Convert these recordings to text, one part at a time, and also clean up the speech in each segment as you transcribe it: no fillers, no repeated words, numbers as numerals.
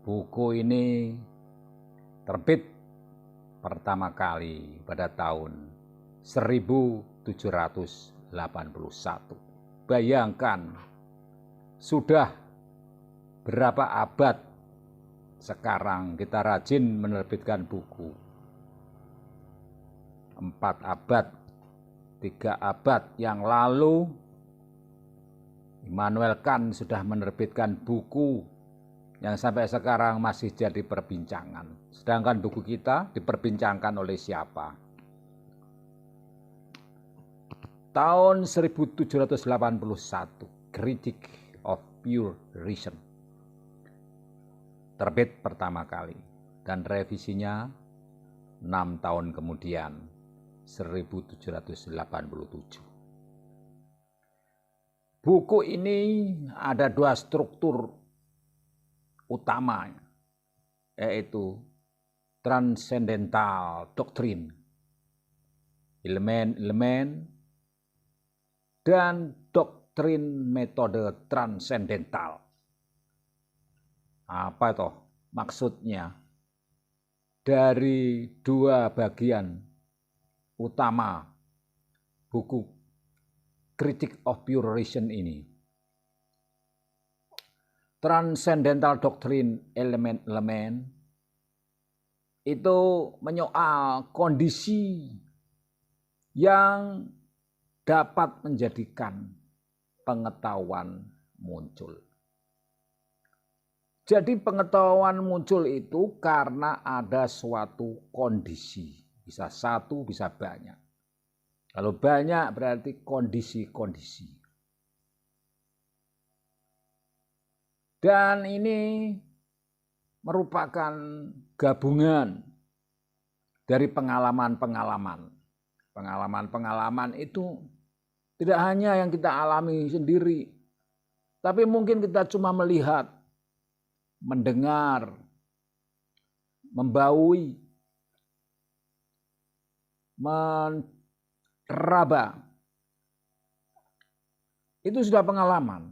Buku ini terbit pertama kali pada tahun 1781. Bayangkan, sudah berapa abad sekarang kita rajin menerbitkan buku. 4 abad, 3 abad yang lalu Immanuel Kant sudah menerbitkan buku yang sampai sekarang masih jadi perbincangan. Sedangkan buku kita diperbincangkan oleh siapa? Tahun 1781, Critique of Pure Reason terbit pertama kali, dan revisinya 6 tahun kemudian, 1787. Buku ini ada 2 struktur utama, yaitu transcendental doctrine, elemen-elemen, dan doktrin metode transcendental. Apa itu maksudnya? Dari 2 bagian utama buku Critique of Pure Reason ini, transcendental doctrine, elemen-elemen, itu menyoal kondisi yang dapat menjadikan pengetahuan muncul. Jadi pengetahuan muncul itu karena ada suatu kondisi, bisa 1, bisa banyak. Kalau banyak berarti kondisi-kondisi. Dan ini merupakan gabungan dari pengalaman-pengalaman. Pengalaman-pengalaman itu tidak hanya yang kita alami sendiri, tapi mungkin kita cuma melihat, mendengar, membaui, meraba. Itu sudah pengalaman.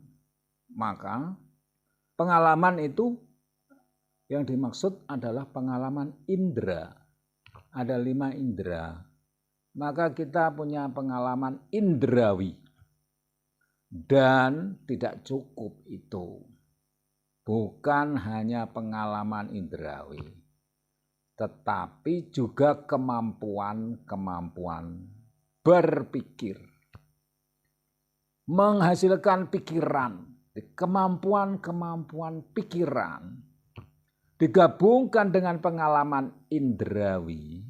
Maka pengalaman itu yang dimaksud adalah pengalaman indera. Ada 5 indera. Maka kita punya pengalaman indrawi. Dan tidak cukup itu. Bukan hanya pengalaman indrawi, tetapi juga kemampuan-kemampuan berpikir. Menghasilkan pikiran, kemampuan-kemampuan pikiran digabungkan dengan pengalaman indrawi,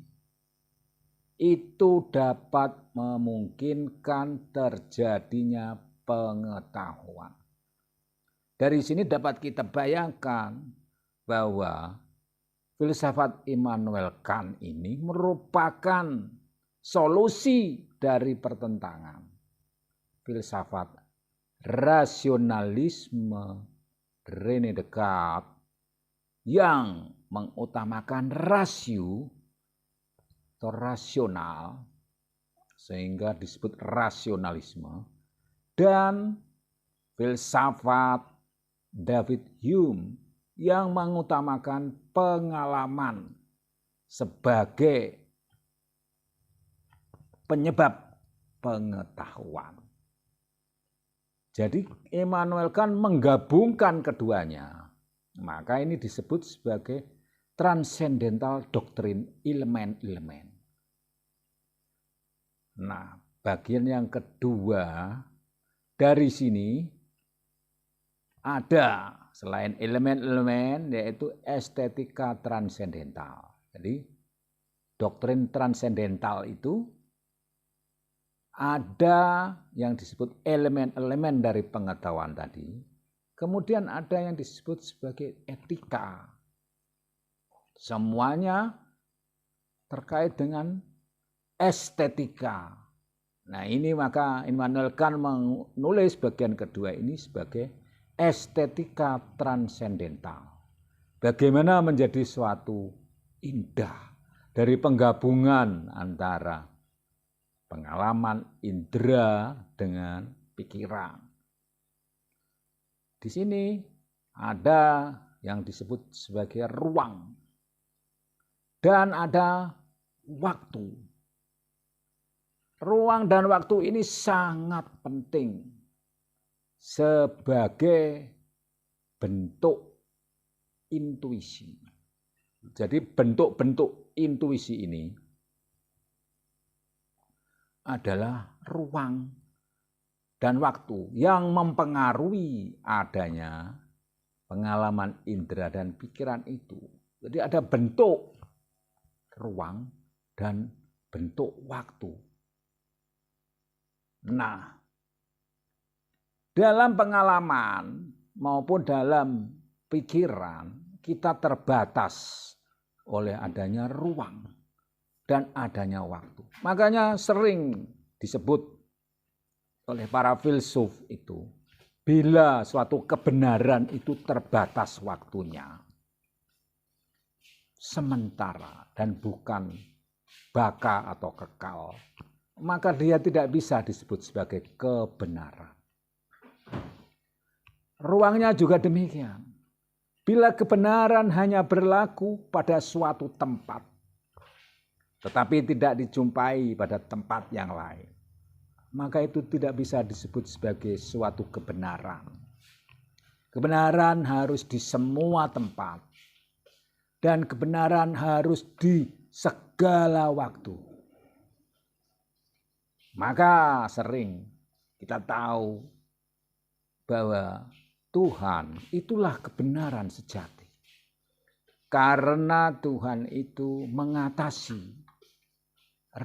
itu dapat memungkinkan terjadinya pengetahuan. Dari sini dapat kita bayangkan bahwa filsafat Immanuel Kant ini merupakan solusi dari pertentangan filsafat rasionalisme René Descartes yang mengutamakan rasio atau rasional, sehingga disebut rasionalisme, dan filsafat David Hume yang mengutamakan pengalaman sebagai penyebab pengetahuan. Jadi Immanuel Kant menggabungkan keduanya. Maka ini disebut sebagai transcendental doctrine, elemen-elemen. Nah, bagian yang kedua dari sini ada selain elemen-elemen, yaitu estetika transendental. Jadi doktrin transendental itu ada yang disebut elemen-elemen dari pengetahuan tadi. Kemudian ada yang disebut sebagai etika. Semuanya terkait dengan estetika. Nah, ini maka Immanuel Kant menulis bagian kedua ini sebagai estetika transendental. Bagaimana menjadi suatu indah dari penggabungan antara pengalaman indera dengan pikiran. Di sini ada yang disebut sebagai ruang. Dan ada waktu. Ruang dan waktu ini sangat penting sebagai bentuk intuisi. Jadi bentuk-bentuk intuisi ini adalah ruang dan waktu yang mempengaruhi adanya pengalaman indera dan pikiran itu. Jadi ada bentuk ruang dan bentuk waktu. Nah, dalam pengalaman maupun dalam pikiran kita terbatas oleh adanya ruang dan adanya waktu. Makanya sering disebut oleh para filsuf itu, bila suatu kebenaran itu terbatas waktunya, sementara dan bukan baka atau kekal, maka dia tidak bisa disebut sebagai kebenaran. Ruangnya juga demikian. Bila kebenaran hanya berlaku pada suatu tempat, tetapi tidak dijumpai pada tempat yang lain, maka itu tidak bisa disebut sebagai suatu kebenaran. Kebenaran harus di semua tempat. Dan kebenaran harus di segala waktu. Maka sering kita tahu bahwa Tuhan itulah kebenaran sejati. Karena Tuhan itu mengatasi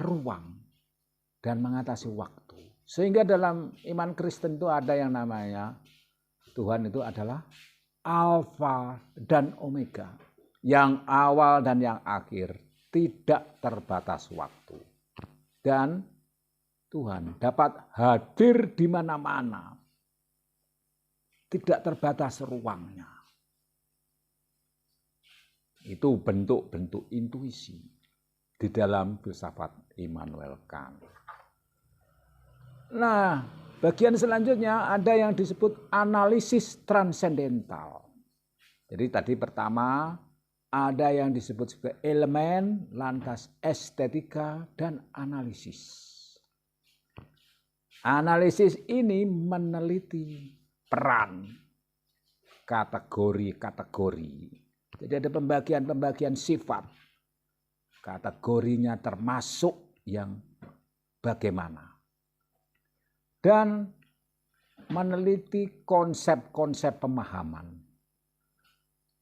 ruang dan mengatasi waktu. Sehingga dalam iman Kristen itu ada yang namanya Tuhan itu adalah Alfa dan Omega. Yang awal dan yang akhir, tidak terbatas waktu. Dan Tuhan dapat hadir di mana-mana. Tidak terbatas ruangnya. Itu bentuk-bentuk intuisi di dalam filsafat Immanuel Kant. Nah, bagian selanjutnya ada yang disebut analisis transendental. Jadi tadi pertama ada yang disebut sebagai elemen, lantas estetika, dan analisis. Analisis ini meneliti peran kategori-kategori. Jadi ada pembagian-pembagian sifat. Kategorinya termasuk yang bagaimana. Dan meneliti konsep-konsep pemahaman.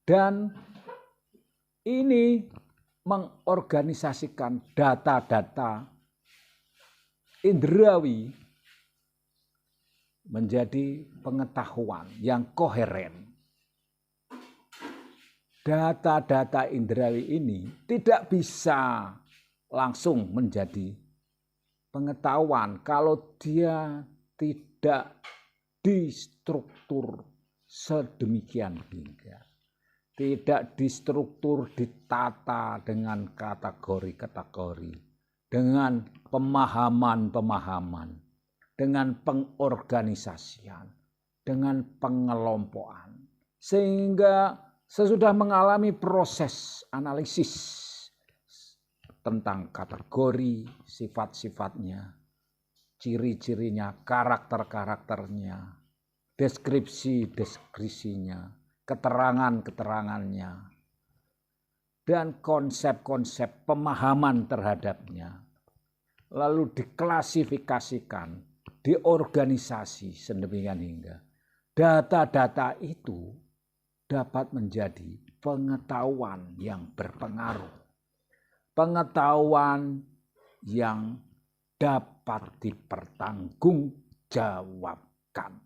Dan ini mengorganisasikan data-data indrawi menjadi pengetahuan yang koheren. Data-data indrawi ini tidak bisa langsung menjadi pengetahuan kalau dia tidak distruktur sedemikian hingga. Tidak distruktur, ditata dengan kategori-kategori, dengan pemahaman-pemahaman, dengan pengorganisasian, dengan pengelompokan. Sehingga sesudah mengalami proses analisis tentang kategori, sifat-sifatnya, ciri-cirinya, karakter-karakternya, deskripsi-deskripsinya, keterangan-keterangannya, dan konsep-konsep pemahaman terhadapnya, lalu diklasifikasikan, diorganisasi sedemikian hingga data-data itu dapat menjadi pengetahuan yang berpengaruh, pengetahuan yang dapat dipertanggungjawabkan.